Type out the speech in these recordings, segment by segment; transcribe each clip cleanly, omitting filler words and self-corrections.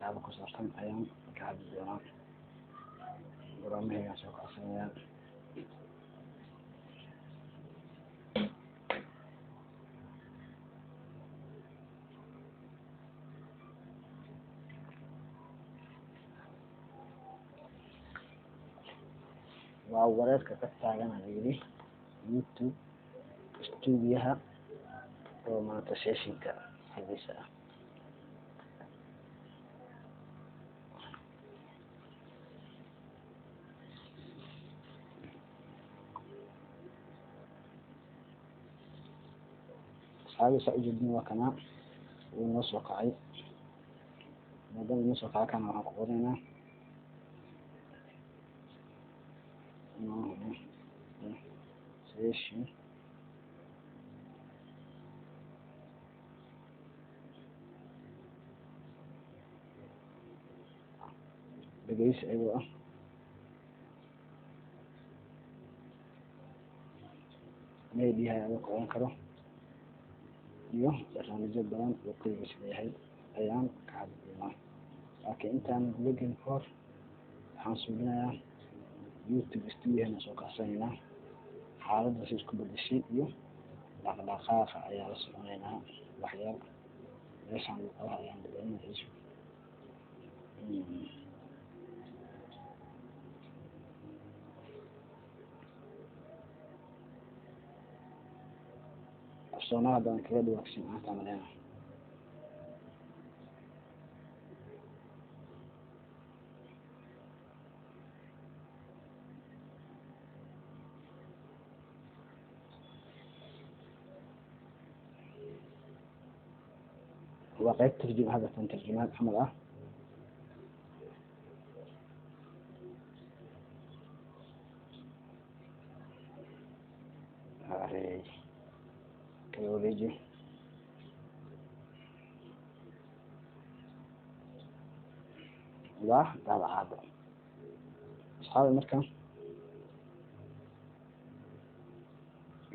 waxyaaba ku saabsan ayaan ka hadli doonaa. Garoomahaygaan soo kacsanayaa. waa wareerka ka taagan yidhi YouTube stuudiyaha oo maanta sessionka xaggiisa ah. asxaabisa ujeedin waa kana wuu noo soo kacay. maadaama noo soo kaca kana waxaan ku qoraynaa session dhegeysi ayadoo ah meediyaha laga qoran karo iyo barnaamijyo badan oo qiimis leeyahay ayaan ka hadli doonaa. laakiin intaan login for waxaan suubinayaa YouTube studio soo kacsanaynaa. xaaladda si isku bedeshay iyo dhaqdhaqaaqa ayaa la soconaynaa. waxyaal meeshaan luqadaha ayaan dhibcinayso afsoonaha baan kaga dhawaaqsin maanta maleena. waa qayb tarjuma hadda tan tarjumaad camal ah. kala wareeji waa daabacaada. asxaabi marka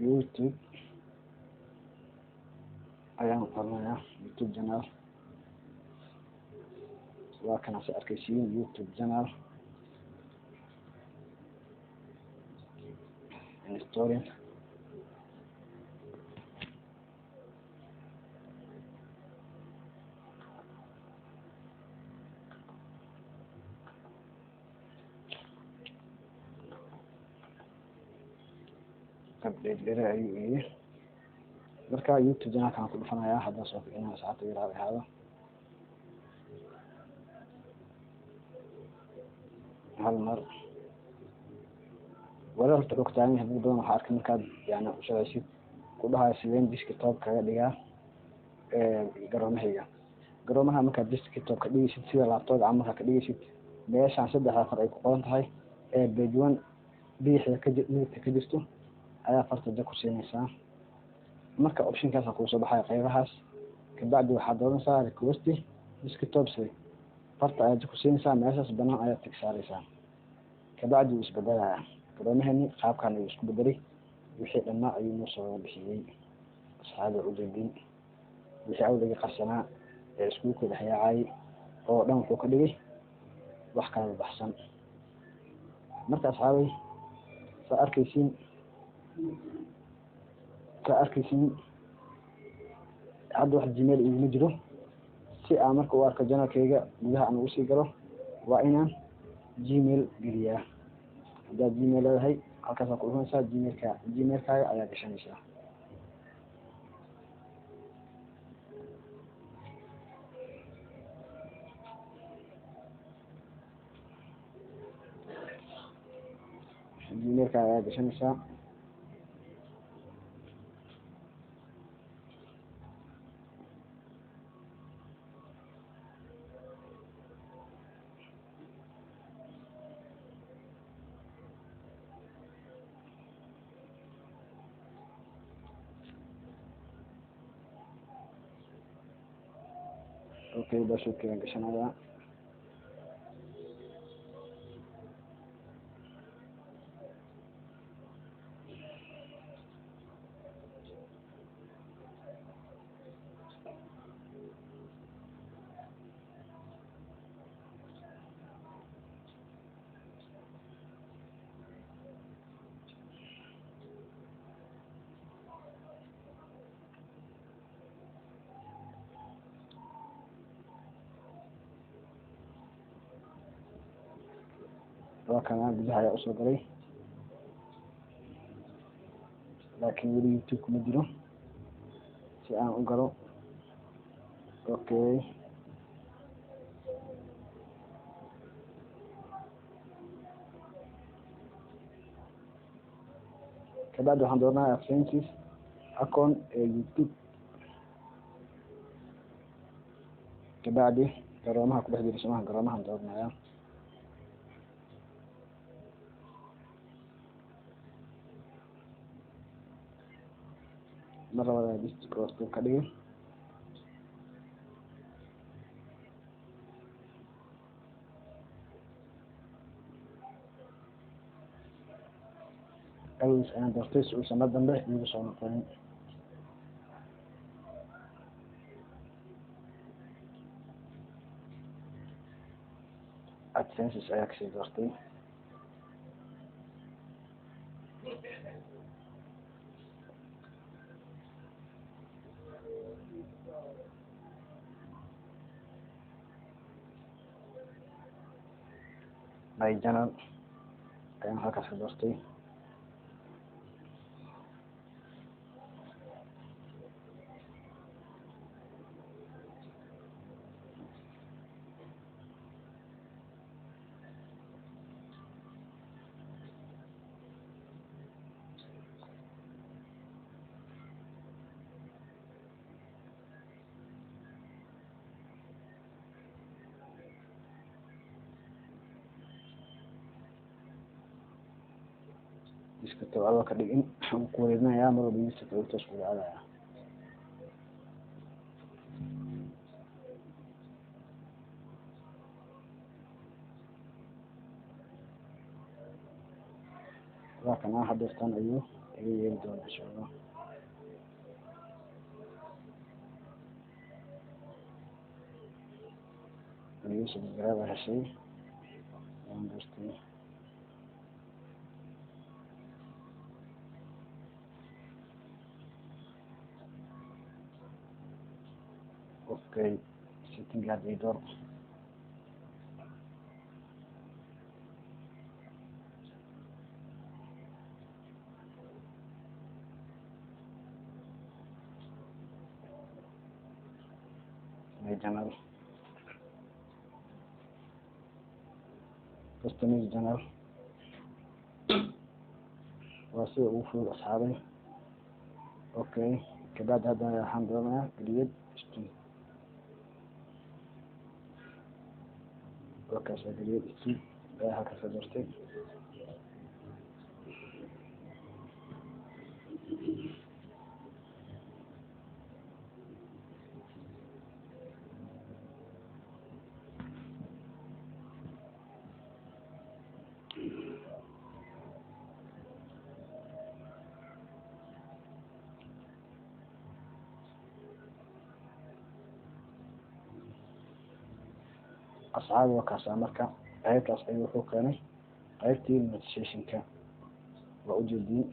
YouTube ayaan qoranayaa. YouTube channel waa kana si arkaysiin YouTube channel installing update ayuu yiri. marka YouTube channel kan ku dhufanayaa hadda soo fiicnaa saacada yaraada ahaado. hal mar wala horta ogtahay hadii badan waxaa arkay markaad yani u shaqaysid ku dhahayo sideen desktop kaga dhigaa garoomaha markaad desktop ka dhigaysid sida laptop camal ka dhigaysid meeshaan saddex afar ay ku qoran tahay page 1 bidixda ka jirto ayaa farta ku siinaysaa. marka optionkaas ku soo baxay qaybahaas ka bacdi waxaad dooranaysaa request desktop save farta ayaa ku siinaysaa meeshaas banaan ayaa tig saaraysaa. ka bacdi isbedelayaa garoomahani qaabkan ayuu isku bedelay. wixii dhammaa ayuu noo soo bixiyey. asxaabta ujeedin wixii awliga qarsanaa ee isku ku dhaxyaacay oo dhan wuxuu ka dhigay wax kala baxsan. marka asxaabay sa arkaysiin hadda wax Gmail iguma jiro. si aan marka u arko channelkayga gudaha aan ugu sii galo waa inaan Gmail geliyaa. haddaad Gmail leedahay halkaas ku dhufanaysaa Gmailkaaga ayaa gashanaysaa. Gmailkaaga ayaa gashanaysaa. okay bas okay gashanaya. وكان gudaha usoo galay laakiin weli youtube kuma jiro si aan u galo okay kabacdi waxaan dooranayaa Francis account ee youtube kabacdi garoomaha ku dhex jira samaha garoomahan dooranayaa mar labada district oo ka dhigay always ayaan doortay si uusan dambe igu soo noqonin AdSense ayaa kasii doortay my channel ayaan halkaas ka doortay iska tabaalo ka dhigin waxaan ku wareejinayaa mar walba iska tabaalo isku dhacaya laakiin aan hadda istaan ayuu iga yeeli doonaa insha Allah ayuu subscribe heshay waan doortay okay setting aad ii door my channel customize channel waa sida ugu fudud asxaabay okay kabacdi hadda waxaan doonayaa create stream وكاس أجريد إستيل هكذا درتين أصحابي وكاسة مركا قيبت أصحابي وحوكاني قيبتي المتشيشنكا وأجل دين